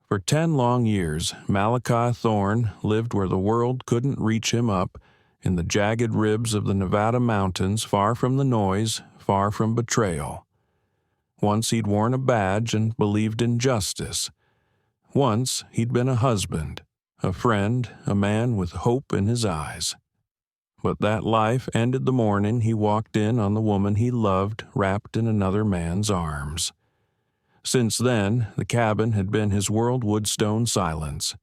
For 10 long years, Malachi Thorne lived where the world couldn't reach him up, in the jagged ribs of the Nevada mountains, far from the noise, far from betrayal. Once he'd worn a badge and believed in justice. Once he'd been a husband, a friend, a man with hope in his eyes. But that life ended the morning he walked in on the woman he loved wrapped in another man's arms. Since then, the cabin had been his world Woodstone silence.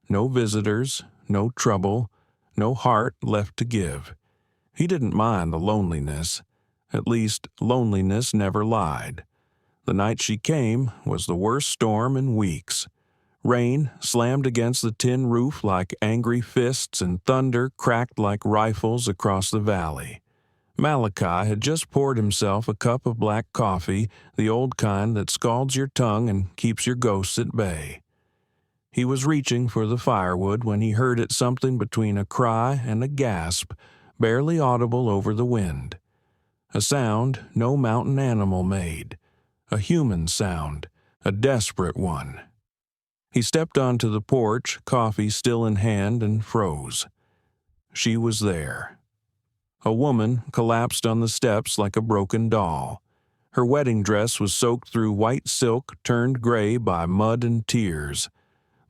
No visitors, no trouble, no heart left to give. He didn't mind the loneliness. At least, loneliness never lied. The night she came was the worst storm in weeks. Rain slammed against the tin roof like angry fists, and thunder cracked like rifles across the valley. Malachi had just poured himself a cup of black coffee, the old kind that scalds your tongue and keeps your ghosts at bay. He was reaching for the firewood when he heard it, something between a cry and a gasp, barely audible over the wind. A sound no mountain animal made. A human sound, a desperate one. He stepped onto the porch, coffee still in hand, and froze. She was there. A woman collapsed on the steps like a broken doll. Her wedding dress was soaked through white silk turned gray by mud and tears.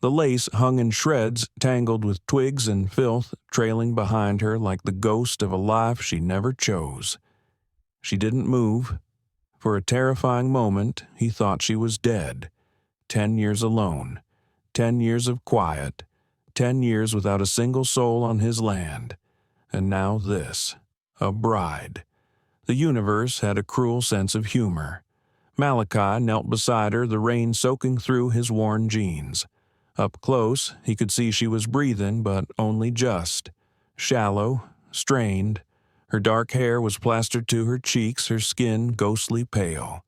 The lace hung in shreds, tangled with twigs and filth, trailing behind her like the ghost of a life she never chose. She didn't move. For a terrifying moment, he thought she was dead. 10 years alone. 10 years of quiet. 10 years without a single soul on his land. And now this. A bride. The universe had a cruel sense of humor. Malachi knelt beside her, the rain soaking through his worn jeans. Up close, he could see she was breathing, but only just. Shallow, strained. Her dark hair was plastered to her cheeks, her skin ghostly pale.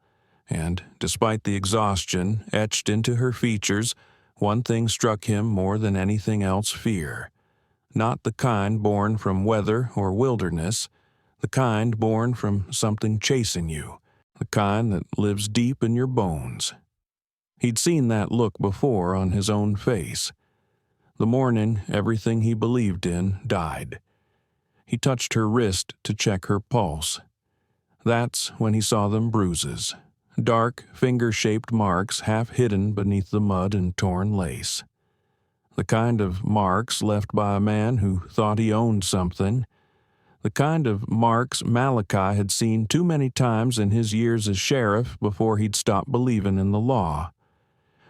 And, despite the exhaustion etched into her features, one thing struck him more than anything else: fear. Not the kind born from weather or wilderness, the kind born from something chasing you, the kind that lives deep in your bones. He'd seen that look before on his own face. The morning everything he believed in died. He touched her wrist to check her pulse. That's when he saw them bruises, dark, finger-shaped marks half hidden beneath the mud and torn lace. The kind of marks left by a man who thought he owned something. The kind of marks Malachi had seen too many times in his years as sheriff before he'd stopped believing in the law.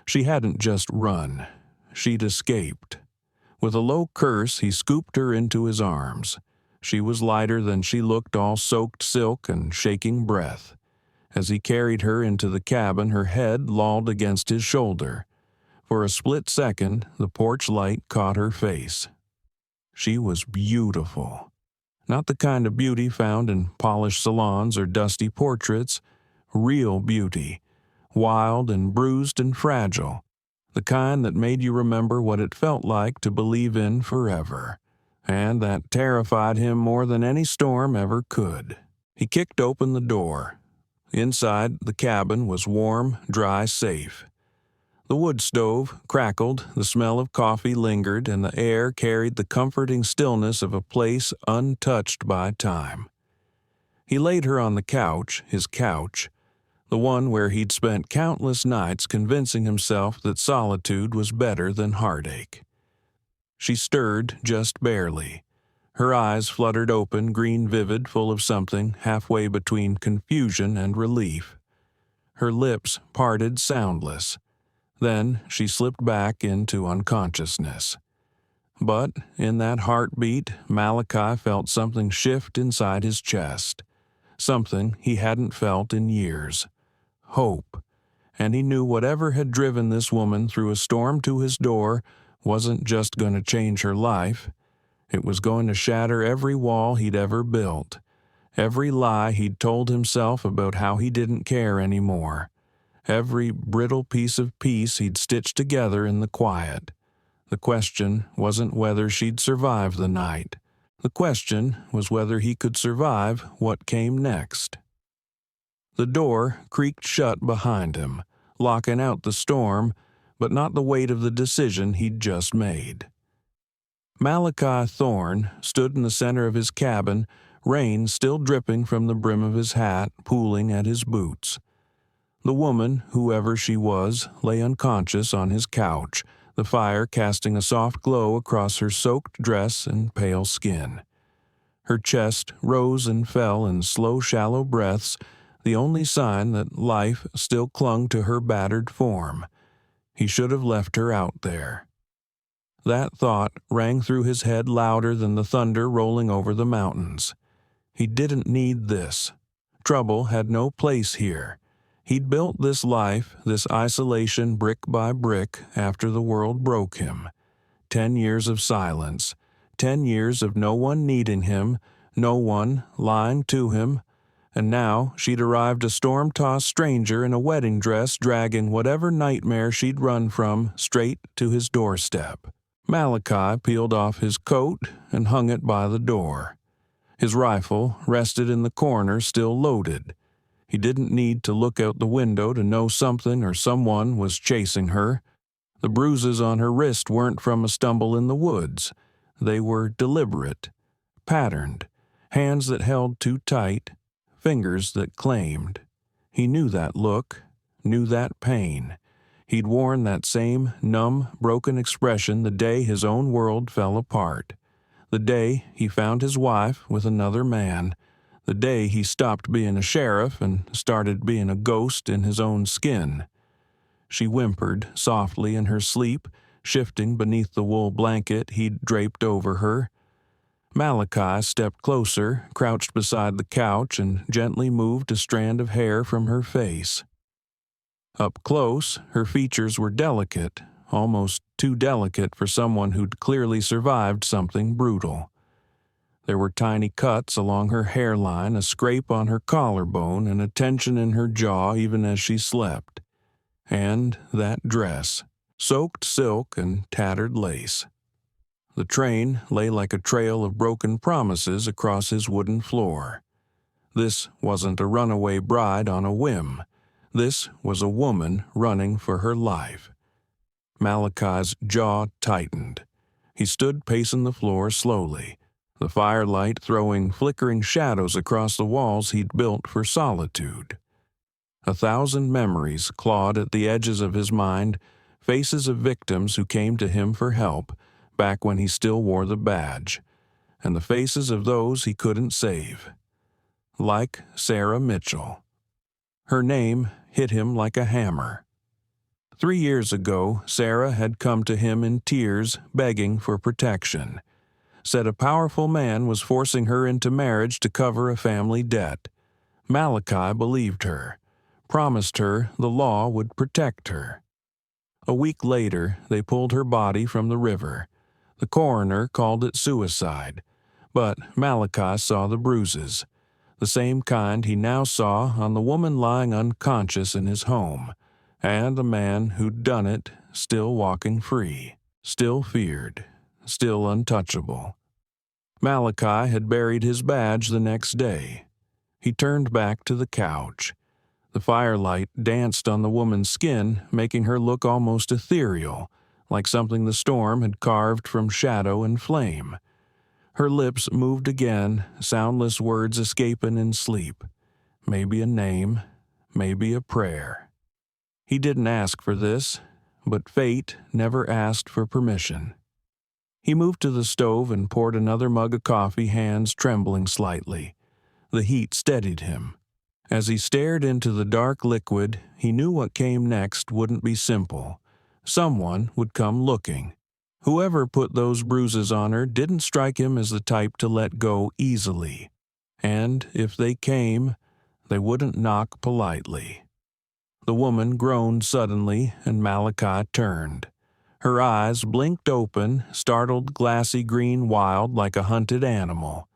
She hadn't just run. She'd escaped. With a low curse, he scooped her into his arms. She was lighter than she looked, all soaked silk and shaking breath. As he carried her into the cabin, her head lolled against his shoulder. For a split second, the porch light caught her face. She was beautiful. Not the kind of beauty found in polished salons or dusty portraits. Real beauty. Wild and bruised and fragile. The kind that made you remember what it felt like to believe in forever. And that terrified him more than any storm ever could. He kicked open the door. Inside, the cabin was warm, dry, safe. The wood stove crackled, the smell of coffee lingered, and the air carried the comforting stillness of a place untouched by time. He laid her on the couch, his couch, the one where he'd spent countless nights convincing himself that solitude was better than heartache. She stirred just barely. Her eyes fluttered open, green vivid, full of something halfway between confusion and relief. Her lips parted soundless. Then she slipped back into unconsciousness. But in that heartbeat, Malachi felt something shift inside his chest. Something he hadn't felt in years. Hope. And he knew whatever had driven this woman through a storm to his door wasn't just going to change her life. It was going to shatter every wall he'd ever built. Every lie he'd told himself about how he didn't care anymore. Every brittle piece of peace he'd stitched together in the quiet. The question wasn't whether she'd survive the night. The question was whether he could survive what came next. The door creaked shut behind him, locking out the storm, but not the weight of the decision he'd just made. Malachi Thorne stood in the center of his cabin, rain still dripping from the brim of his hat, pooling at his boots. The woman, whoever she was, lay unconscious on his couch, the fire casting a soft glow across her soaked dress and pale skin. Her chest rose and fell in slow, shallow breaths, the only sign that life still clung to her battered form. He should have left her out there. That thought rang through his head louder than the thunder rolling over the mountains. He didn't need this. Trouble had no place here. He'd built this life, this isolation brick by brick after the world broke him. 10 years of silence, 10 years of no one needing him, no one lying to him, and now she'd arrived a storm-tossed stranger in a wedding dress dragging whatever nightmare she'd run from straight to his doorstep. Malachi peeled off his coat and hung it by the door. His rifle rested in the corner, still loaded. He didn't need to look out the window to know something or someone was chasing her. The bruises on her wrist weren't from a stumble in the woods. They were deliberate, patterned, hands that held too tight, fingers that claimed. He knew that look, knew that pain. He'd worn that same numb, broken expression the day his own world fell apart. The day he found his wife with another man. The day he stopped being a sheriff and started being a ghost in his own skin. She whimpered softly in her sleep, shifting beneath the wool blanket he'd draped over her. Malachi stepped closer, crouched beside the couch, and gently moved a strand of hair from her face. Up close, her features were delicate, almost too delicate for someone who'd clearly survived something brutal. There were tiny cuts along her hairline, a scrape on her collarbone, and a tension in her jaw even as she slept. And that dress, soaked silk and tattered lace. The train lay like a trail of broken promises across his wooden floor. This wasn't a runaway bride on a whim. This was a woman running for her life. Malachi's jaw tightened. He stood pacing the floor slowly, the firelight throwing flickering shadows across the walls he'd built for solitude. 1,000 memories clawed at the edges of his mind, faces of victims who came to him for help, back when he still wore the badge, and the faces of those he couldn't save. Like Sarah Mitchell. Her name hit him like a hammer. 3 years ago, Sarah had come to him in tears, begging for protection. Said a powerful man was forcing her into marriage to cover a family debt. Malachi believed her, promised her the law would protect her. A week later, they pulled her body from the river. The coroner called it suicide, but Malachi saw the bruises, the same kind he now saw on the woman lying unconscious in his home, and the man who'd done it still walking free, still feared, still untouchable. Malachi had buried his badge the next day. He turned back to the couch. The firelight danced on the woman's skin, making her look almost ethereal, like something the storm had carved from shadow and flame. Her lips moved again, soundless words escaping in sleep. Maybe a name, maybe a prayer. He didn't ask for this, but fate never asked for permission. He moved to the stove and poured another mug of coffee, hands trembling slightly. The heat steadied him. As he stared into the dark liquid, he knew what came next wouldn't be simple. Someone would come looking. Whoever put those bruises on her didn't strike him as the type to let go easily. And if they came, they wouldn't knock politely. The woman groaned suddenly, and Malachi turned. Her eyes blinked open, startled glassy green wild like a hunted animal.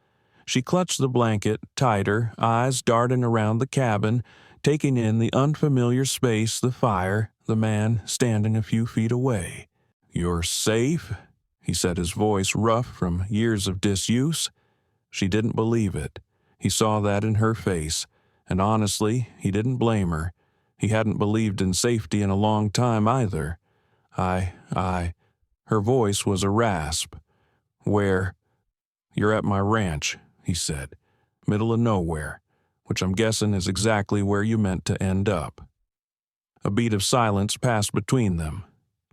She clutched the blanket tighter, eyes darting around the cabin, taking in the unfamiliar space, the fire, the man standing a few feet away. "You're safe?" he said, his voice rough from years of disuse. She didn't believe it. He saw that in her face, and honestly, he didn't blame her. He hadn't believed in safety in a long time either. I. Her voice was a rasp. Where? You're at my ranch, he said. Middle of nowhere, which I'm guessing is exactly where you meant to end up. A beat of silence passed between them.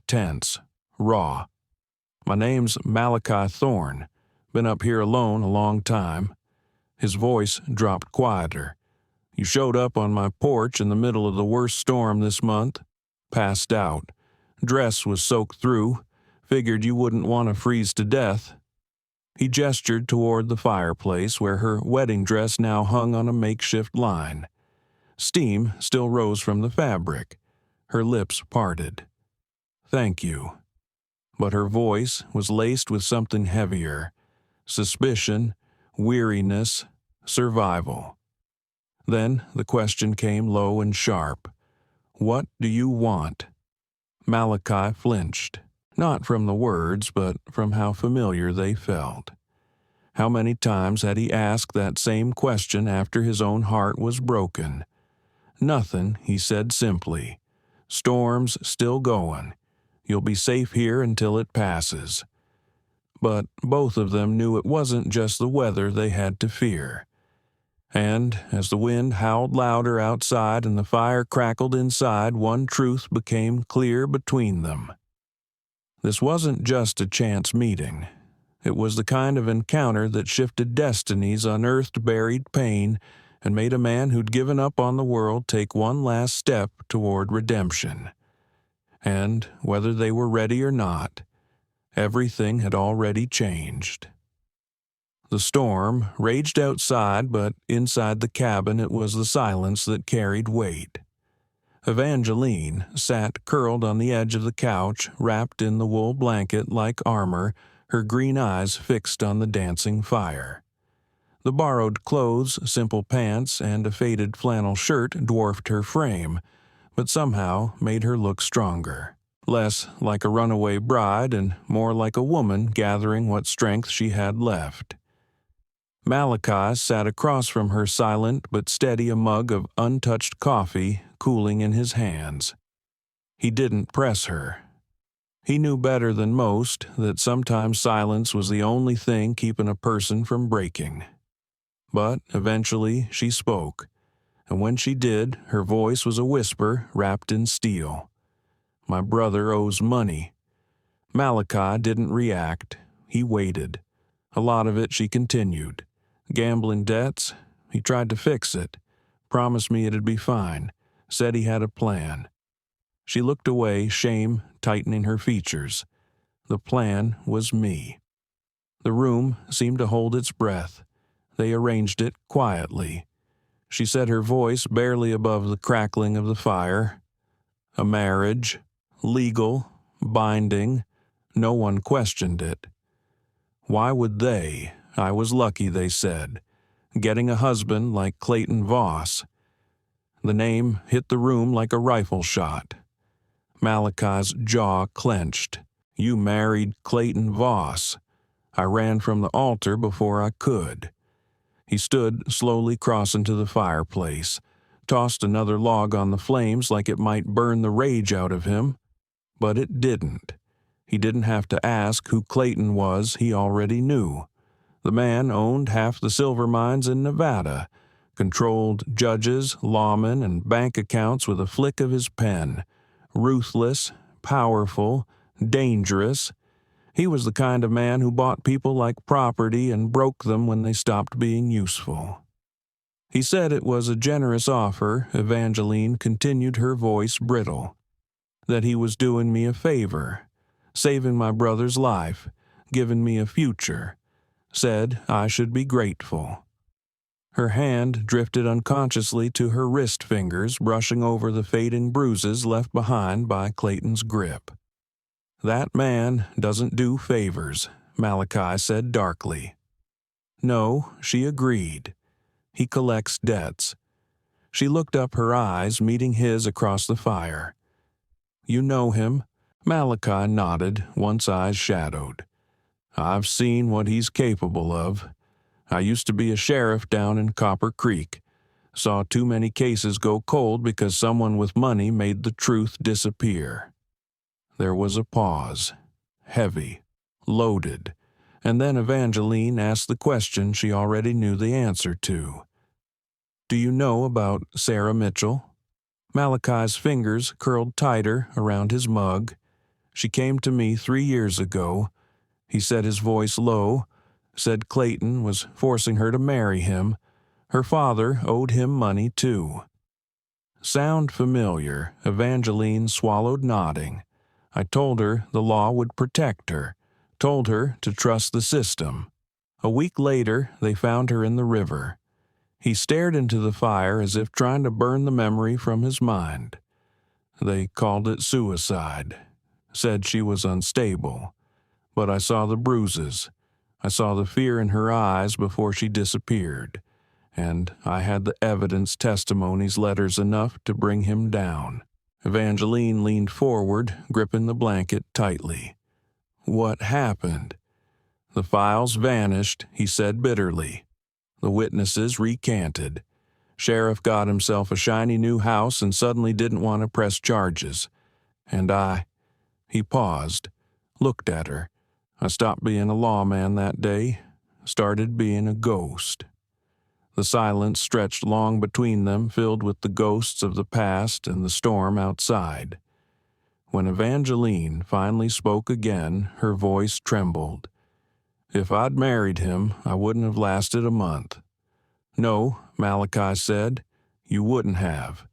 Tense. Raw. My name's Malachi Thorne. Been up here alone a long time. His voice dropped quieter. You showed up on my porch in the middle of the worst storm this month. Passed out. Dress was soaked through. Figured you wouldn't want to freeze to death. He gestured toward the fireplace where her wedding dress now hung on a makeshift line. Steam still rose from the fabric. Her lips parted. Thank you. But her voice was laced with something heavier. Suspicion, weariness, survival. Then the question came low and sharp. What do you want? Malachi flinched, not from the words, but from how familiar they felt. How many times had he asked that same question after his own heart was broken? Nothing, he said simply. Storm's still going. You'll be safe here until it passes. But both of them knew it wasn't just the weather they had to fear. And as the wind howled louder outside and the fire crackled inside, one truth became clear between them. This wasn't just a chance meeting. It was the kind of encounter that shifted destinies, unearthed buried pain, and made a man who'd given up on the world take one last step toward redemption. And whether they were ready or not, everything had already changed. The storm raged outside, but inside the cabin it was the silence that carried weight. Evangeline sat curled on the edge of the couch, wrapped in the wool blanket like armor, her green eyes fixed on the dancing fire. The borrowed clothes, simple pants, and a faded flannel shirt dwarfed her frame, but somehow made her look stronger. Less like a runaway bride and more like a woman gathering what strength she had left. Malachi sat across from her, silent but steady, a mug of untouched coffee cooling in his hands. He didn't press her. He knew better than most that sometimes silence was the only thing keeping a person from breaking. But eventually she spoke, and when she did, her voice was a whisper wrapped in steel. My brother owes money. Malachi didn't react. He waited. A lot of it, she continued. Gambling debts. He tried to fix it. Promised me it'd be fine. Said he had a plan. She looked away, shame tightening her features. The plan was me. The room seemed to hold its breath. They arranged it quietly. She said, her voice barely above the crackling of the fire. A marriage. Legal. Binding. No one questioned it. Why would they? I was lucky, they said. Getting a husband like Clayton Voss. The name hit the room like a rifle shot. Malachi's jaw clenched. You married Clayton Voss. I ran from the altar before I could. He stood slowly crossing to the fireplace, tossed another log on the flames like it might burn the rage out of him. But it didn't. He didn't have to ask who Clayton was, he already knew. The man owned half the silver mines in Nevada, controlled judges, lawmen, and bank accounts with a flick of his pen. Ruthless, powerful, dangerous. He was the kind of man who bought people like property and broke them when they stopped being useful. He said it was a generous offer. Evangeline continued, her voice brittle. That he was doing me a favor, saving my brother's life, giving me a future. Said I should be grateful. Her hand drifted unconsciously to her wrist fingers, brushing over the fading bruises left behind by Clayton's grip. That man doesn't do favors, Malachi said darkly. No, she agreed. He collects debts. She looked up, her eyes meeting his across the fire. You know him? Malachi nodded, once eyes shadowed. I've seen what he's capable of. I used to be a sheriff down in Copper Creek. Saw too many cases go cold because someone with money made the truth disappear. There was a pause, heavy, loaded, and then Evangeline asked the question she already knew the answer to. "Do you know about Sarah Mitchell?" Malachi's fingers curled tighter around his mug. "She came to me 3 years ago." He said, his voice low, said Clayton was forcing her to marry him. Her father owed him money too. Sound familiar? Evangeline swallowed, nodding. I told her the law would protect her, told her to trust the system. A week later, they found her in the river. He stared into the fire as if trying to burn the memory from his mind. They called it suicide, said she was unstable. But I saw the bruises. I saw the fear in her eyes before she disappeared. And I had the evidence, testimonies, letters enough to bring him down. Evangeline leaned forward, gripping the blanket tightly. "What happened?" "The files vanished," he said bitterly. The witnesses recanted. Sheriff got himself a shiny new house and suddenly didn't want to press charges. And He paused, looked at her. "I stopped being a lawman that day, started being a ghost." The silence stretched long between them, filled with the ghosts of the past and the storm outside. When Evangeline finally spoke again, her voice trembled. "If I'd married him, I wouldn't have lasted a month." "No," Malachi said, "you wouldn't have."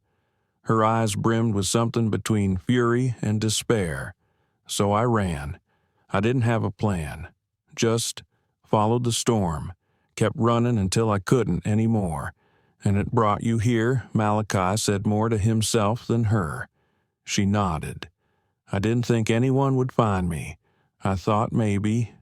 Her eyes brimmed with something between fury and despair. "So I ran. I didn't have a plan. Just followed the storm. Kept running until I couldn't anymore. And it brought you here." Malachi said more to himself than her. She nodded. "I didn't think anyone would find me. I thought maybe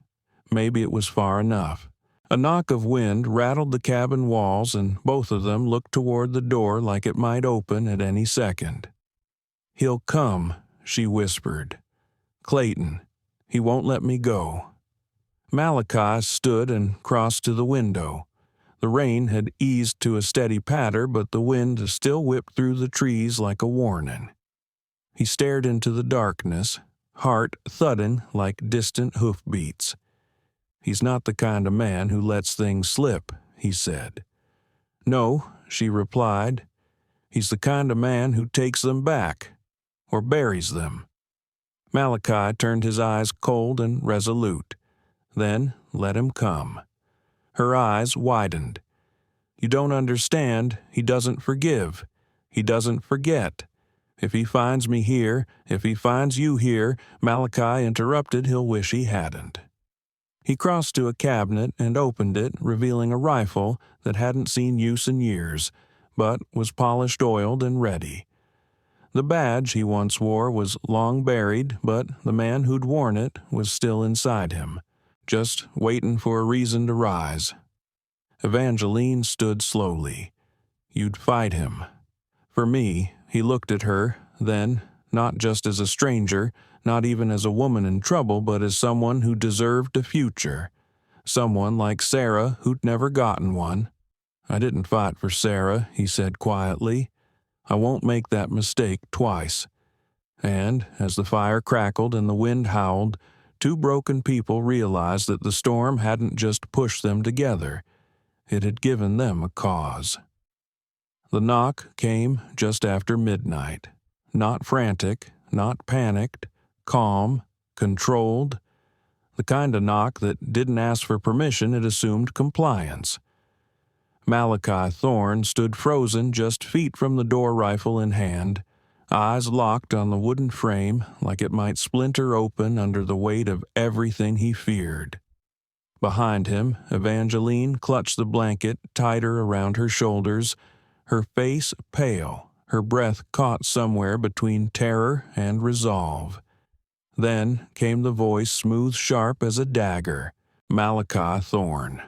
it was far enough." A knock of wind rattled the cabin walls, and both of them looked toward the door like it might open at any second. "He'll come," she whispered. "Clayton. He won't let me go." Malachi stood and crossed to the window. The rain had eased to a steady patter, but the wind still whipped through the trees like a warning. He stared into the darkness, heart thudding like distant hoofbeats. "He's not the kind of man who lets things slip," he said. "No," she replied. "He's the kind of man who takes them back, or buries them." Malachi turned his eyes cold and resolute. "Then let him come." Her eyes widened. "You don't understand. He doesn't forgive. He doesn't forget. If he finds me here, if he finds you here," Malachi interrupted, "he'll wish he hadn't." He crossed to a cabinet and opened it, revealing a rifle that hadn't seen use in years, but was polished, oiled, and ready. The badge he once wore was long buried, but the man who'd worn it was still inside him, just waiting for a reason to rise. Evangeline stood slowly. "You'd fight him." For me, he looked at her, then, not just as a stranger, not even as a woman in trouble, but as someone who deserved a future. Someone like Sarah who'd never gotten one. "I didn't fight for Sarah," he said quietly. "I won't make that mistake twice." And, as the fire crackled and the wind howled, two broken people realized that the storm hadn't just pushed them together. It had given them a cause. The knock came just after midnight. Not frantic, not panicked, calm, controlled. The kind of knock that didn't ask for permission, it assumed compliance. Malachi Thorne stood frozen just feet from the door, rifle in hand, eyes locked on the wooden frame like it might splinter open under the weight of everything he feared. Behind him, Evangeline clutched the blanket tighter around her shoulders, her face pale, her breath caught somewhere between terror and resolve. Then came the voice, smooth, sharp as a dagger. "Malachi Thorne.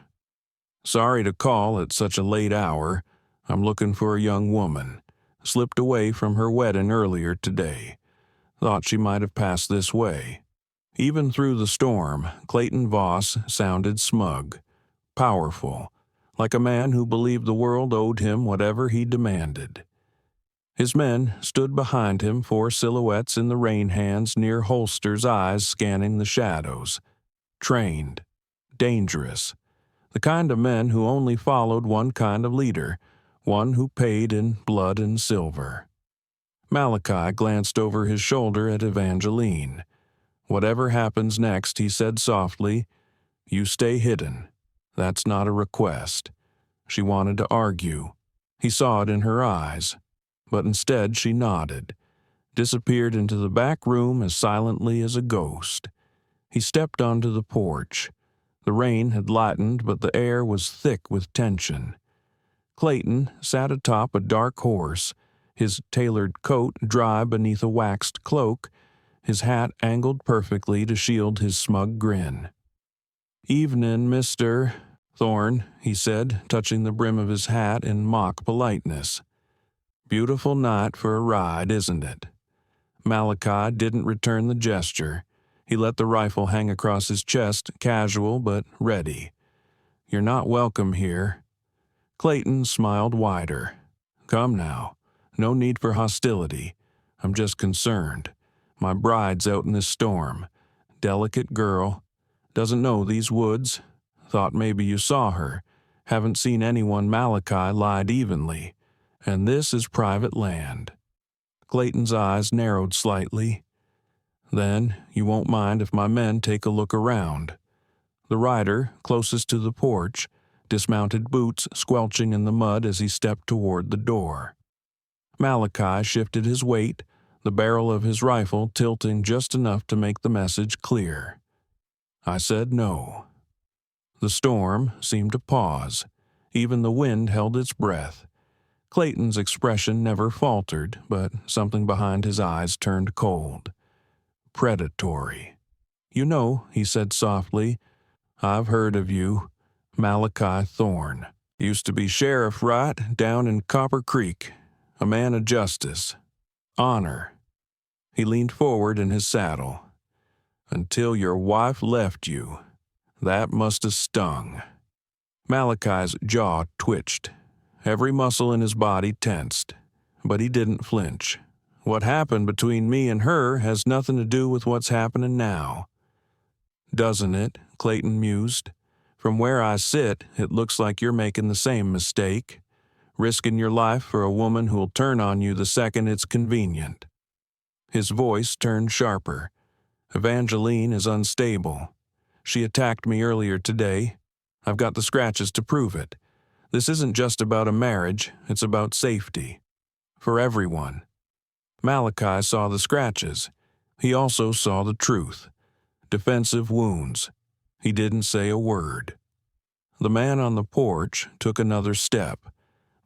Sorry to call at such a late hour. I'm looking for a young woman. Slipped away from her wedding earlier today. Thought she might have passed this way." Even through the storm, Clayton Voss sounded smug, powerful, like a man who believed the world owed him whatever he demanded. His men stood behind him, 4 silhouettes in the rain hands near holsters, eyes scanning the shadows. Trained. Dangerous. The kind of men who only followed one kind of leader, one who paid in blood and silver. Malachi glanced over his shoulder at Evangeline. Whatever happens next, he said softly, "You stay hidden. That's not a request." She wanted to argue. He saw it in her eyes. But instead she nodded, disappeared into the back room as silently as a ghost. He stepped onto the porch. The rain had lightened, but the air was thick with tension. Clayton sat atop a dark horse, his tailored coat dry beneath a waxed cloak, his hat angled perfectly to shield his smug grin. "Evening, Mr. Thorne," he said, touching the brim of his hat in mock politeness. "Beautiful night for a ride, isn't it?" Malachi didn't return the gesture. He let the rifle hang across his chest, casual but ready. "You're not welcome here." Clayton smiled wider. "Come now. No need for hostility. I'm just concerned. My bride's out in this storm. Delicate girl. Doesn't know these woods. Thought maybe you saw her. Haven't seen anyone Malachi lied evenly. And this is private land." Clayton's eyes narrowed slightly. "Then you won't mind if my men take a look around." The rider, closest to the porch, dismounted, boots squelching in the mud as he stepped toward the door. Malachi shifted his weight, the barrel of his rifle tilting just enough to make the message clear. I said no. The storm seemed to pause. Even the wind held its breath. Clayton's expression never faltered, but something behind his eyes turned cold. Predatory. "You know," he said softly, "I've heard of you. Malachi Thorne. Used to be sheriff, right, down in Copper Creek. A man of justice. Honor." He leaned forward in his saddle. "Until your wife left you. That must have stung." Malachi's jaw twitched. Every muscle in his body tensed, but he didn't flinch. "What happened between me and her has nothing to do with what's happening now." "Doesn't it?" Clayton mused. "From where I sit, it looks like you're making the same mistake, risking your life for a woman who'll turn on you the second it's convenient." His voice turned sharper. "Evangeline is unstable. She attacked me earlier today. I've got the scratches to prove it. This isn't just about a marriage, it's about safety. For everyone." Malachi saw the scratches. He also saw the truth. Defensive wounds. He didn't say a word. The man on the porch took another step.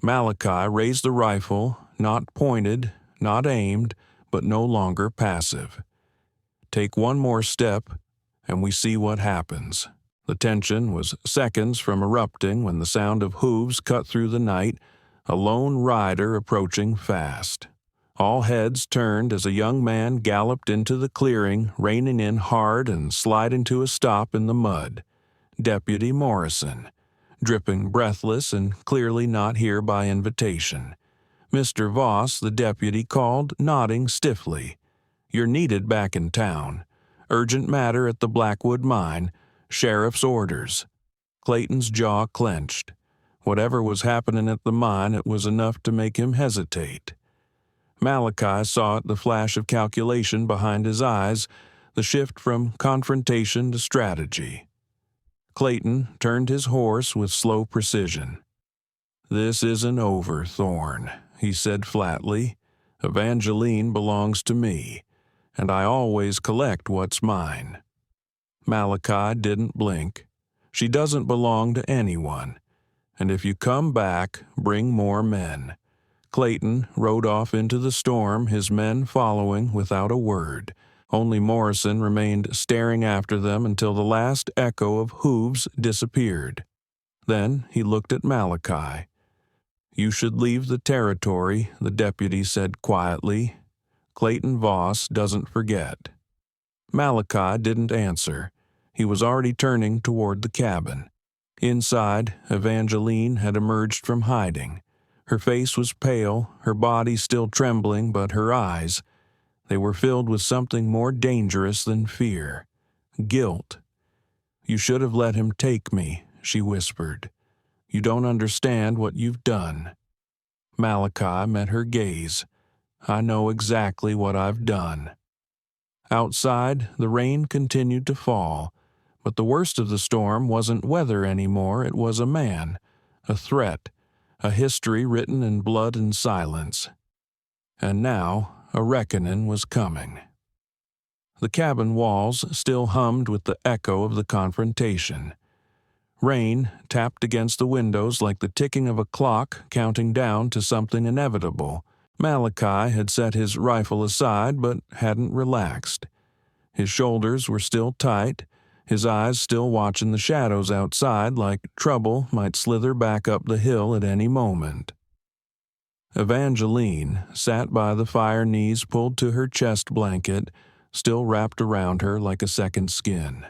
Malachi raised the rifle, not pointed, not aimed, but no longer passive. Take one more step, and we see what happens. The tension was seconds from erupting when the sound of hooves cut through the night, a lone rider approaching fast. All heads turned as a young man galloped into the clearing, reining in hard and sliding to a stop in the mud. Deputy Morrison, dripping breathless and clearly not here by invitation. Mr. Voss, the deputy, called, nodding stiffly. "You're needed back in town. Urgent matter at the Blackwood mine. Sheriff's orders." Clayton's jaw clenched. Whatever was happening at the mine, it was enough to make him hesitate. Malachi saw it, the flash of calculation behind his eyes, the shift from confrontation to strategy. Clayton turned his horse with slow precision. "This isn't over, Thorne," he said flatly. "Evangeline belongs to me, and I always collect what's mine." Malachi didn't blink. "She doesn't belong to anyone. And if you come back, bring more men." Clayton rode off into the storm, his men following without a word. Only Morrison remained staring after them until the last echo of hooves disappeared. Then he looked at Malachi. "You should leave the territory," the deputy said quietly. "Clayton Voss doesn't forget." Malachi didn't answer. He was already turning toward the cabin. Inside, Evangeline had emerged from hiding. Her face was pale, her body still trembling, but her eyes, they were filled with something more dangerous than fear. Guilt. "You should have let him take me," she whispered. "You don't understand what you've done." Malachi met her gaze. "I know exactly what I've done." Outside, the rain continued to fall, but the worst of the storm wasn't weather anymore, it was a man, a threat, a history written in blood and silence. And now, a reckoning was coming. The cabin walls still hummed with the echo of the confrontation. Rain tapped against the windows like the ticking of a clock counting down to something inevitable. Malachi had set his rifle aside but hadn't relaxed. His shoulders were still tight, his eyes still watching the shadows outside like trouble might slither back up the hill at any moment. Evangeline sat by the fire, knees pulled to her chest blanket, still wrapped around her like a second skin.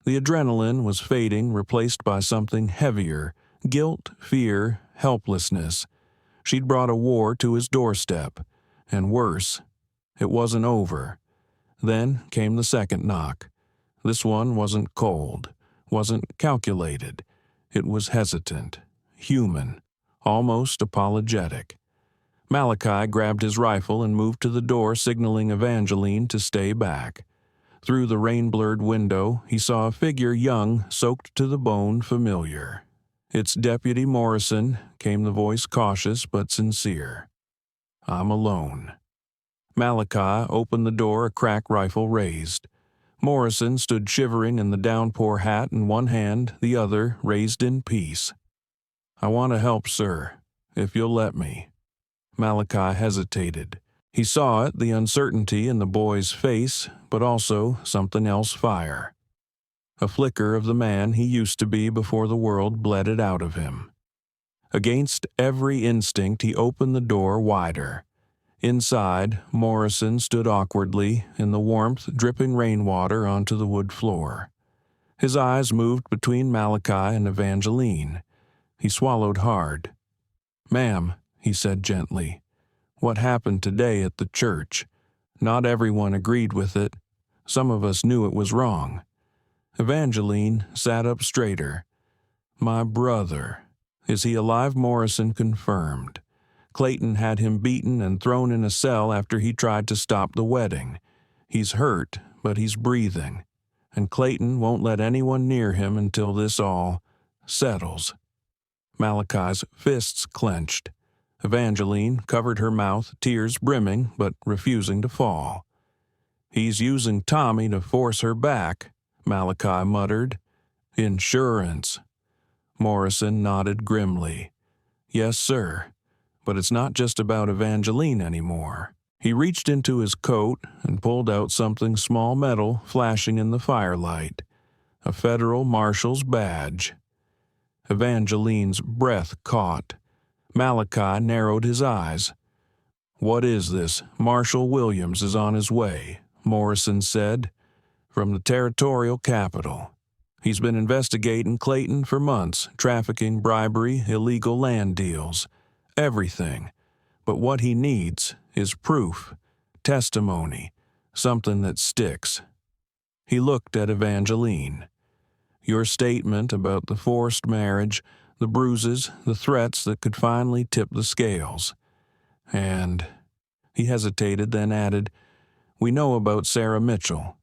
The adrenaline was fading, replaced by something heavier, guilt, fear, helplessness. She'd brought a war to his doorstep, and worse, it wasn't over. Then came the second knock. This one wasn't cold, wasn't calculated. It was hesitant, human, almost apologetic. Malachi grabbed his rifle and moved to the door, signaling Evangeline to stay back. Through the rain-blurred window, he saw a figure young, soaked to the bone, familiar. "It's Deputy Morrison," came the voice, cautious but sincere. "I'm alone." Malachi opened the door, a crack rifle raised. Morrison stood shivering in the downpour hat in one hand, the other raised in peace. "I want to help, sir, if you'll let me." Malachi hesitated. He saw it, the uncertainty in the boy's face, but also something else fire. A flicker of the man he used to be before the world bled it out of him. Against every instinct, he opened the door wider. Inside, Morrison stood awkwardly, in the warmth dripping rainwater onto the wood floor. His eyes moved between Malachi and Evangeline. He swallowed hard. "Ma'am," he said gently, "what happened today at the church? Not everyone agreed with it. Some of us knew it was wrong." Evangeline sat up straighter. "My brother. Is he alive?" Morrison confirmed. "Clayton had him beaten and thrown in a cell after he tried to stop the wedding. He's hurt, but he's breathing. And Clayton won't let anyone near him until this all settles." Malachi's fists clenched. Evangeline covered her mouth, tears brimming but refusing to fall. "He's using Tommy to force her back," Malachi muttered. "Insurance." Morrison nodded grimly. "Yes, sir. But it's not just about Evangeline anymore." He reached into his coat and pulled out something small metal flashing in the firelight. A federal marshal's badge. Evangeline's breath caught. Malachi narrowed his eyes. "What is this? Marshal Williams is on his way," Morrison said. "From the territorial capital. He's been investigating Clayton for months, trafficking, bribery, illegal land deals. Everything. But what he needs is proof, testimony, something that sticks." He looked at Evangeline. "Your statement about the forced marriage, the bruises, the threats that could finally tip the scales. And," he hesitated, then added, "we know about Sarah Mitchell."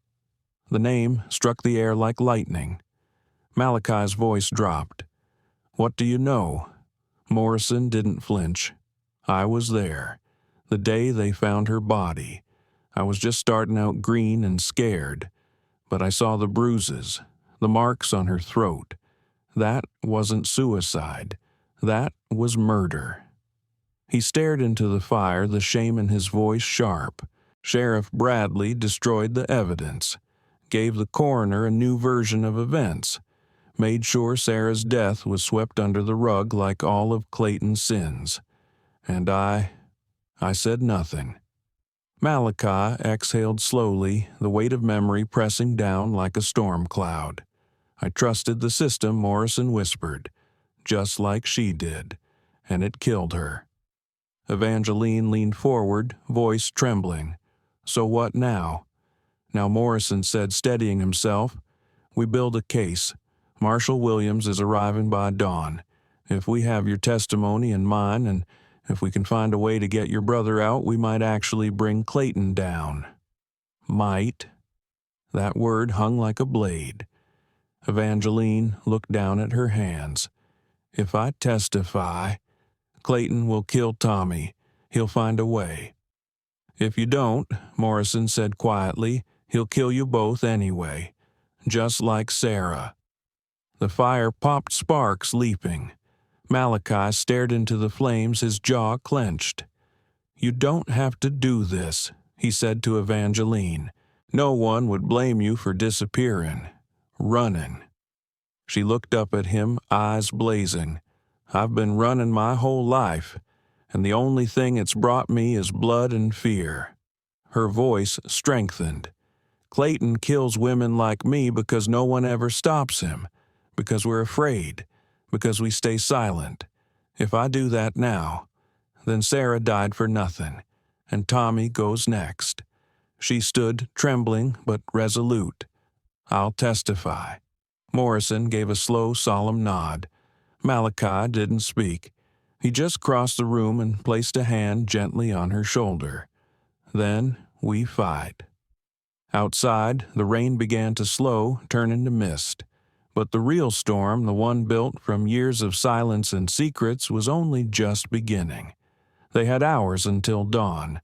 The name struck the air like lightning. Malachi's voice dropped. "What do you know?" Morrison didn't flinch. "I was there. The day they found her body. I was just starting out green and scared. But I saw the bruises, the marks on her throat. That wasn't suicide. That was murder." He stared into the fire, the shame in his voice sharp. Sheriff Bradley destroyed the evidence, gave the coroner a new version of events, made sure Sarah's death was swept under the rug like all of Clayton's sins. And I said nothing. Malachi exhaled slowly, the weight of memory pressing down like a storm cloud. "I trusted the system," Morrison whispered, "just like she did. and it killed her. Evangeline leaned forward, voice trembling. So what now? Now Morrison said, steadying himself, "We build a case. Marshal Williams is arriving by dawn. If we have your testimony and mine, and if we can find a way to get your brother out, we might actually bring Clayton down." Might. That word hung like a blade. Evangeline looked down at her hands. "If I testify, Clayton will kill Tommy. He'll find a way." "If you don't," Morrison said quietly, "he'll kill you both anyway. Just like Sarah." The fire popped sparks leaping. Malachi stared into the flames, his jaw clenched. "You don't have to do this," he said to Evangeline. "No one would blame you for disappearing, running." She looked up at him, eyes blazing. "I've been running my whole life, and the only thing it's brought me is blood and fear." Her voice strengthened. "Clayton kills women like me because no one ever stops him, because we're afraid, because we stay silent. If I do that now, then Sarah died for nothing, and Tommy goes next." She stood trembling but resolute. "I'll testify." Morrison gave a slow, solemn nod. Malachi didn't speak. He just crossed the room and placed a hand gently on her shoulder. "Then we fight." Outside, the rain began to slow, turn into mist. But the real storm, the one built from years of silence and secrets, was only just beginning. They had hours until dawn,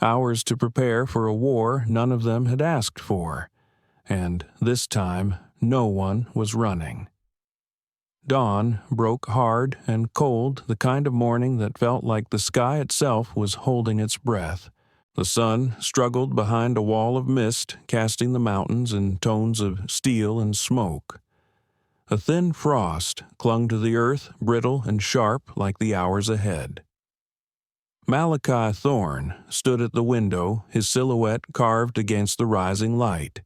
hours to prepare for a war none of them had asked for. And this time, no one was running. Dawn broke hard and cold, the kind of morning that felt like the sky itself was holding its breath. The sun struggled behind a wall of mist, casting the mountains in tones of steel and smoke. A thin frost clung to the earth, brittle and sharp like the hours ahead. Malachi Thorne stood at the window, his silhouette carved against the rising light.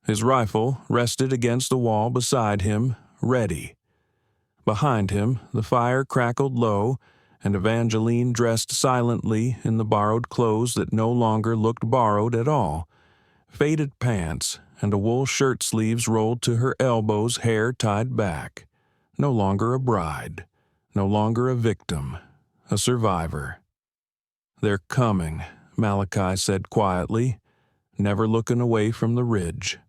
His rifle rested against the wall beside him, ready. Behind him, the fire crackled low, and Evangeline dressed silently in the borrowed clothes that no longer looked borrowed at all. Faded pants and a wool shirt sleeves rolled to her elbows, hair tied back. No longer a bride, no longer a victim, a survivor. "They're coming," Malachi said quietly, never looking away from the ridge.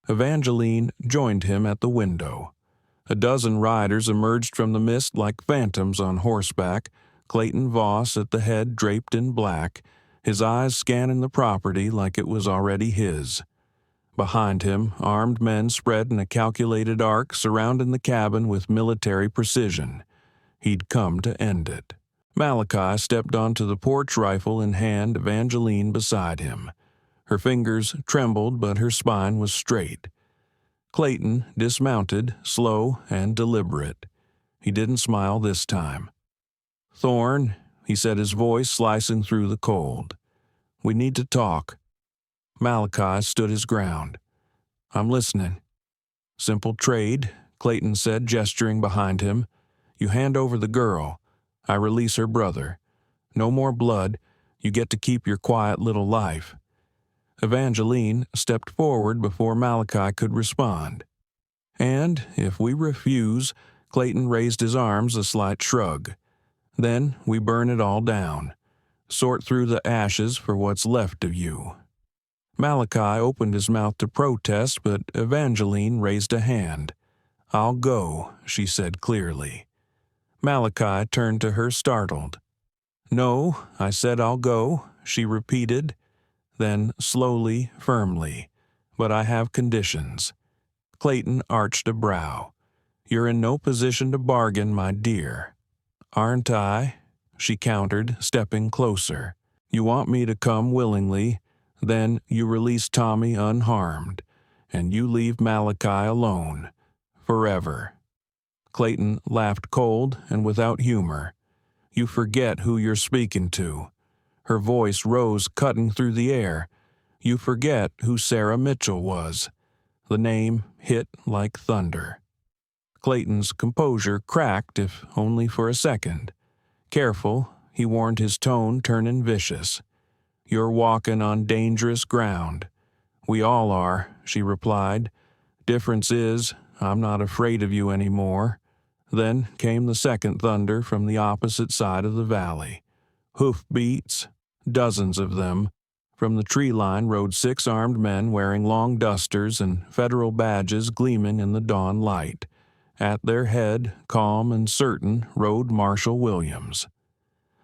Evangeline joined him at the window. A dozen riders emerged from the mist like phantoms on horseback, Clayton Voss at the head draped in black, his eyes scanning the property like it was already his. Behind him, armed men spread in a calculated arc surrounding the cabin with military precision. He'd come to end it. Malachi stepped onto the porch, rifle in hand, Evangeline beside him. Her fingers trembled, but her spine was straight. Clayton dismounted, slow and deliberate. He didn't smile this time. "Thorne," he said, his voice slicing through the cold. "We need to talk." Malachi stood his ground. "I'm listening." "Simple trade," Clayton said, gesturing behind him. "You hand over the girl. I release her brother. No more blood. You get to keep your quiet little life." Evangeline stepped forward before Malachi could respond. "And if we refuse," Clayton raised his arms, a slight shrug. "Then we burn it all down. Sort through the ashes for what's left of you." Malachi opened his mouth to protest, but Evangeline raised a hand. "I'll go," she said clearly. Malachi turned to her, startled. "No, I said I'll go," she repeated. Then slowly, firmly, "But I have conditions." Clayton arched a brow. "You're in no position to bargain, my dear." "Aren't I?" she countered, stepping closer. "You want me to come willingly, then you release Tommy unharmed, and you leave Malachi alone, forever." Clayton laughed cold and without humor. "You forget who you're speaking to." Her voice rose, cutting through the air. "You forget who Sarah Mitchell was." The name hit like thunder. Clayton's composure cracked, if only for a second. Careful, he warned, his tone turning vicious. You're walking on dangerous ground. We all are, she replied. Difference is, I'm not afraid of you anymore. Then came the second thunder from the opposite side of the valley. Hoofbeats, dozens of them. From the tree line rode 6 armed men wearing long dusters and federal badges gleaming in the dawn light. At their head, calm and certain, rode Marshal Williams.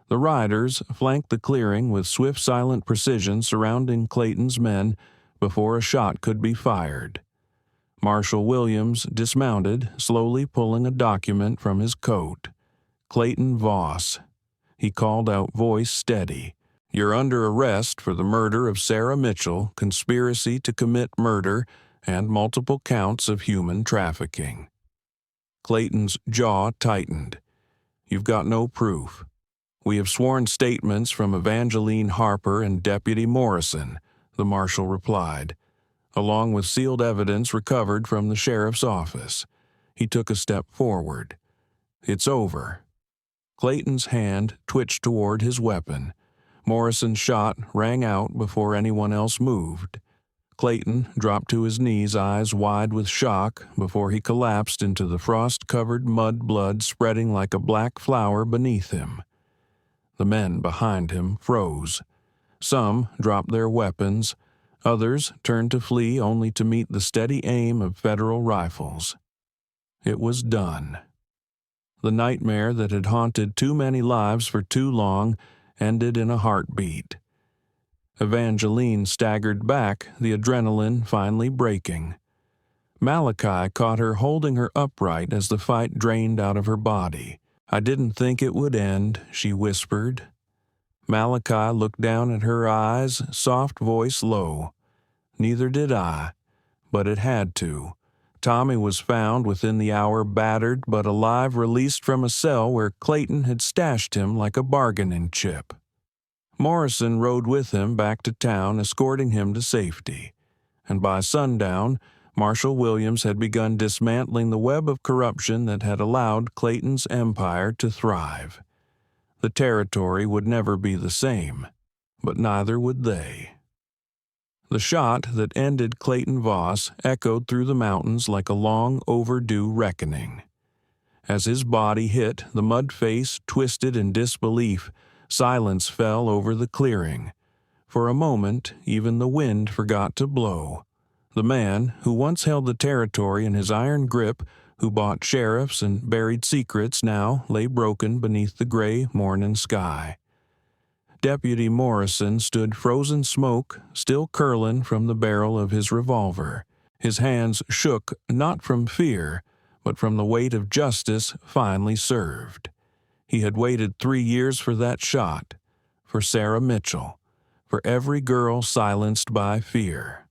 The riders flanked the clearing with swift, silent precision, surrounding Clayton's men before a shot could be fired. Marshal Williams dismounted, slowly pulling a document from his coat. Clayton Voss. He called out, voice steady. You're under arrest for the murder of Sarah Mitchell, conspiracy to commit murder, and multiple counts of human trafficking. Clayton's jaw tightened. You've got no proof. We have sworn statements from Evangeline Harper and Deputy Morrison, the marshal replied, along with sealed evidence recovered from the sheriff's office. He took a step forward. It's over. Clayton's hand twitched toward his weapon. Morrison's shot rang out before anyone else moved. Clayton dropped to his knees, eyes wide with shock, before he collapsed into the frost-covered mud blood spreading like a black flower beneath him. The men behind him froze. Some dropped their weapons. Others turned to flee only to meet the steady aim of federal rifles. It was done. The nightmare that had haunted too many lives for too long ended in a heartbeat. Evangeline staggered back, the adrenaline finally breaking. Malachi caught her holding her upright as the fight drained out of her body. I didn't think it would end, she whispered. Malachi looked down at her eyes, soft voice low. Neither did I, but it had to. Tommy was found within the hour, battered but alive, released from a cell where Clayton had stashed him like a bargaining chip. Morrison rode with him back to town, escorting him to safety. And by sundown, Marshal Williams had begun dismantling the web of corruption that had allowed Clayton's empire to thrive. The territory would never be the same, but neither would they. The shot that ended Clayton Voss echoed through the mountains like a long overdue reckoning. As his body hit, the mud face twisted in disbelief. Silence fell over the clearing. For a moment, even the wind forgot to blow. The man, who once held the territory in his iron grip, who bought sheriffs and buried secrets, now lay broken beneath the gray morning sky. Deputy Morrison stood frozen smoke, still curling from the barrel of his revolver. His hands shook not from fear, but from the weight of justice finally served. He had waited 3 years for that shot, for Sarah Mitchell, for every girl silenced by fear.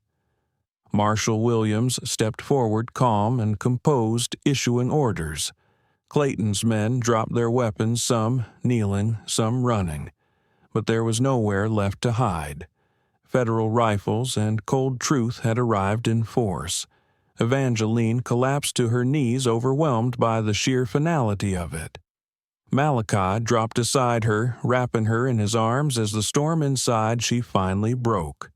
Marshal Williams stepped forward, calm and composed, issuing orders. Clayton's men dropped their weapons, some kneeling, some running. But there was nowhere left to hide. Federal rifles and cold truth had arrived in force. Evangeline collapsed to her knees, overwhelmed by the sheer finality of it. Malachi dropped aside her, wrapping her in his arms as the storm inside she finally broke.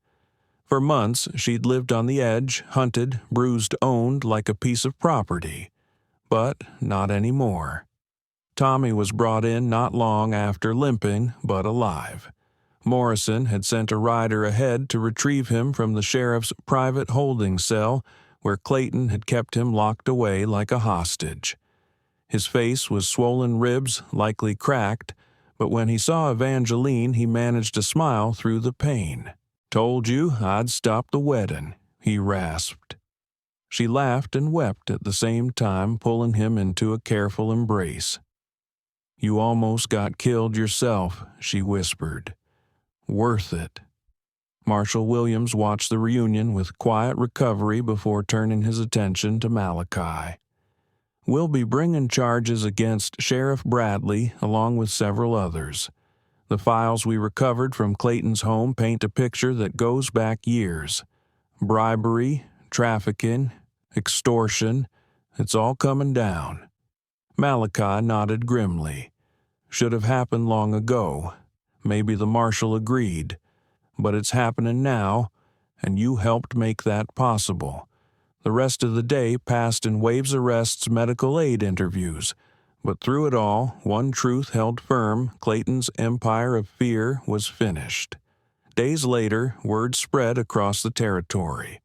For months she'd lived on the edge, hunted, bruised, owned like a piece of property. But not anymore. Tommy was brought in not long after, limping but alive. Morrison had sent a rider ahead to retrieve him from the sheriff's private holding cell, where Clayton had kept him locked away like a hostage. His face was swollen, ribs likely cracked, but when he saw Evangeline, he managed to smile through the pain. "Told you I'd stop the wedding," he rasped. She laughed and wept at the same time, pulling him into a careful embrace. "You almost got killed yourself," she whispered. "Worth it." Marshal Williams watched the reunion with quiet recovery before turning his attention to Malachi. "We'll be bringing charges against Sheriff Bradley along with several others. The files we recovered from Clayton's home paint a picture that goes back years. Bribery, trafficking, extortion, it's all coming down." Malachi nodded grimly. should have happened long ago. Maybe the marshal agreed. But it's happening now, and you helped make that possible. The rest of the day passed in Waves Arrest's medical aid interviews, but through it all, one truth held firm: Clayton's empire of fear was finished. Days later, word spread across the territory.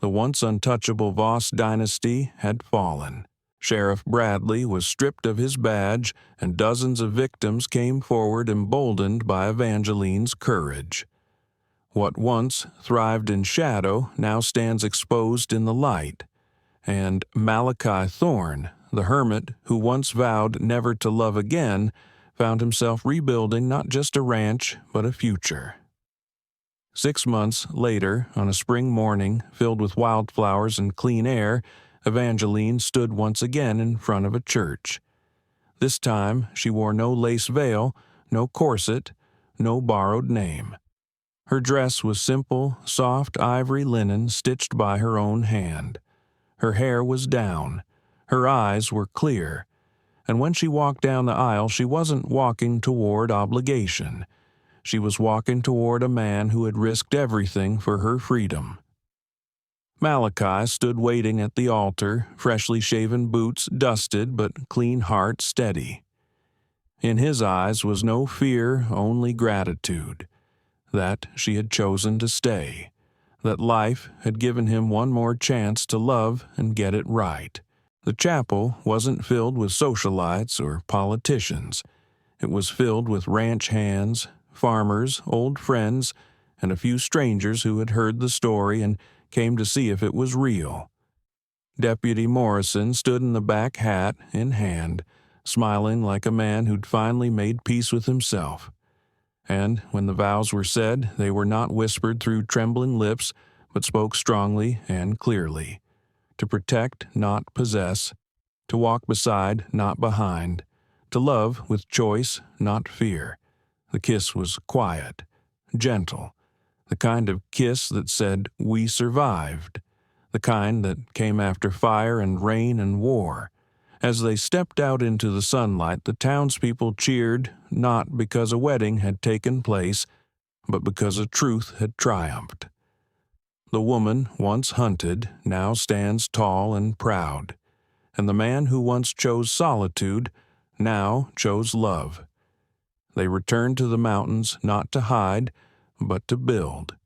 The once untouchable Voss dynasty had fallen. Sheriff Bradley was stripped of his badge, and dozens of victims came forward emboldened by Evangeline's courage. What once thrived in shadow now stands exposed in the light. And Malachi Thorne, the hermit who once vowed never to love again, found himself rebuilding not just a ranch, but a future. 6 months later, on a spring morning filled with wildflowers and clean air, Evangeline stood once again in front of a church. This time she wore no lace veil, no corset, no borrowed name. Her dress was simple, soft ivory linen stitched by her own hand. Her hair was down. Her eyes were clear. And when she walked down the aisle, she wasn't walking toward obligation. She was walking toward a man who had risked everything for her freedom. Malachi stood waiting at the altar, freshly shaven boots dusted but clean heart steady. In his eyes was no fear, only gratitude. That she had chosen to stay. That life had given him one more chance to love and get it right. The chapel wasn't filled with socialites or politicians. It was filled with ranch hands, farmers, old friends, and a few strangers who had heard the story and came to see if it was real. Deputy Morrison stood in the back, hat in hand, smiling like a man who'd finally made peace with himself. And when the vows were said, they were not whispered through trembling lips, but spoke strongly and clearly. To protect, not possess. To walk beside, not behind. To love with choice, not fear. The kiss was quiet, gentle. The kind of kiss that said, "We survived." The kind that came after fire and rain and war. As they stepped out into the sunlight, the townspeople cheered, not because a wedding had taken place, but because a truth had triumphed. The woman once hunted now stands tall and proud, and the man who once chose solitude now chose love. They returned to the mountains not to hide, but to build.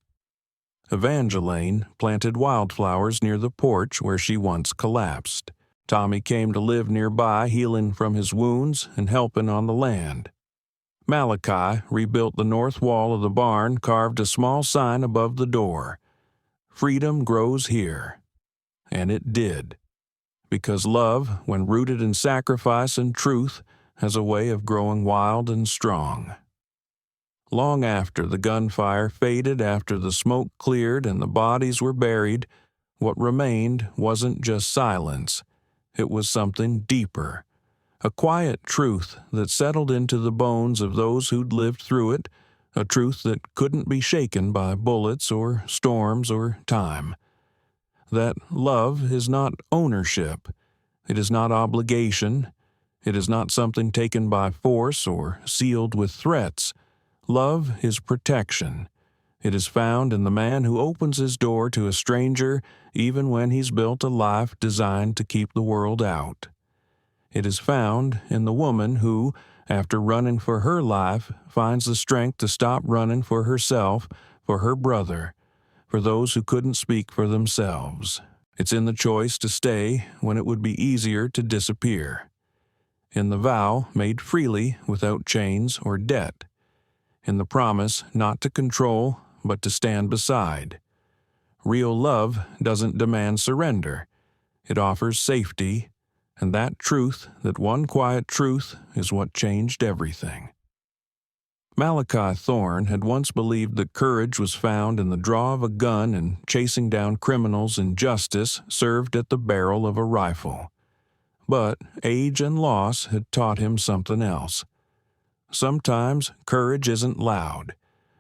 Evangeline planted wildflowers near the porch where she once collapsed. Tommy came to live nearby, healing from his wounds and helping on the land. Malachi rebuilt the north wall of the barn, carved a small sign above the door. Freedom grows here. And it did. Because love, when rooted in sacrifice and truth, has a way of growing wild and strong. Long after the gunfire faded, after the smoke cleared and the bodies were buried, what remained wasn't just silence. It was something deeper. A quiet truth that settled into the bones of those who'd lived through it, a truth that couldn't be shaken by bullets or storms or time. That love is not ownership. It is not obligation. It is not something taken by force or sealed with threats. Love is protection. It is found in the man who opens his door to a stranger even when he's built a life designed to keep the world out. It is found in the woman who, after running for her life, finds the strength to stop running for herself, for her brother, for those who couldn't speak for themselves. It's in the choice to stay when it would be easier to disappear. In the vow made freely without chains or debt. In the promise not to control, but to stand beside. Real love doesn't demand surrender. It offers safety, and that truth, that one quiet truth, is what changed everything. Malachi Thorne had once believed that courage was found in the draw of a gun and chasing down criminals and justice served at the barrel of a rifle. But age and loss had taught him something else. Sometimes courage isn't loud.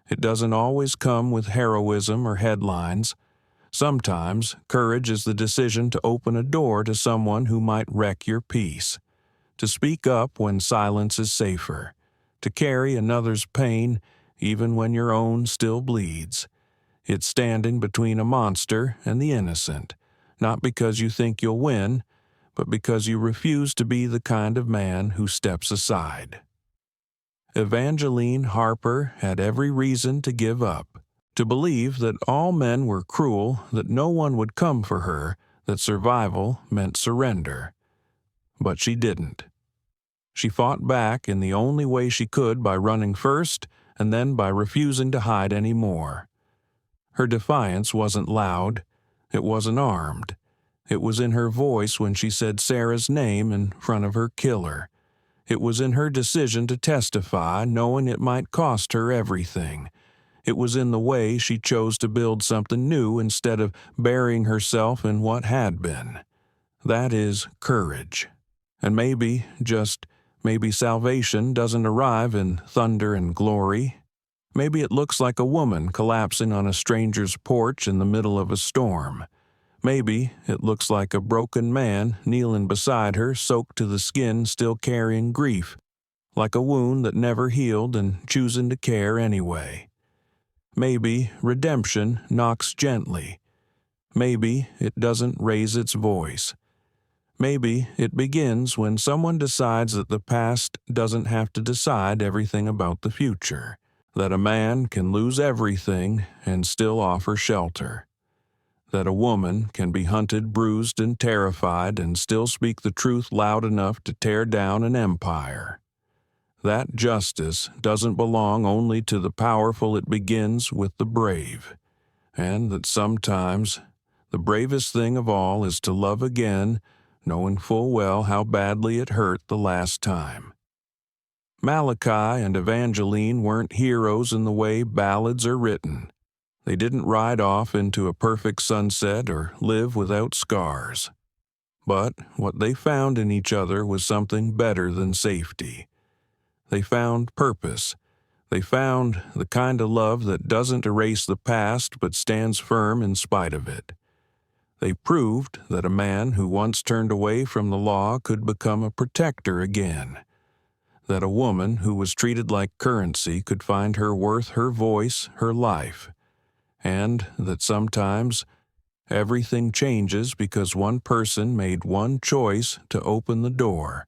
It doesn't always come with heroism or headlines. Sometimes courage is the decision to open a door to someone who might wreck your peace, to speak up when silence is safer, to carry another's pain even when your own still bleeds. It's standing between a monster and the innocent, not because you think you'll win, but because you refuse to be the kind of man who steps aside. Evangeline Harper had every reason to give up, to believe that all men were cruel, that no one would come for her, that survival meant surrender. But she didn't. She fought back in the only way she could, by running first and then by refusing to hide anymore. Her defiance wasn't loud, it wasn't armed. It was in her voice when she said Sarah's name in front of her killer. It was in her decision to testify, knowing it might cost her everything. It was in the way she chose to build something new instead of burying herself in what had been. That is courage. And maybe, just maybe, salvation doesn't arrive in thunder and glory. Maybe it looks like a woman collapsing on a stranger's porch in the middle of a storm. Maybe it looks like a broken man kneeling beside her, soaked to the skin, still carrying grief, like a wound that never healed and choosing to care anyway. Maybe redemption knocks gently. Maybe it doesn't raise its voice. Maybe it begins when someone decides that the past doesn't have to decide everything about the future, that a man can lose everything and still offer shelter, that a woman can be hunted, bruised, and terrified and still speak the truth loud enough to tear down an empire. That justice doesn't belong only to the powerful, it begins with the brave, and that sometimes the bravest thing of all is to love again, knowing full well how badly it hurt the last time. Malachi and Evangeline weren't heroes in the way ballads are written. They didn't ride off into a perfect sunset or live without scars. But what they found in each other was something better than safety. They found purpose. They found the kind of love that doesn't erase the past but stands firm in spite of it. They proved that a man who once turned away from the law could become a protector again, that a woman who was treated like currency could find her worth, her voice, her life, and that sometimes everything changes because one person made one choice to open the door,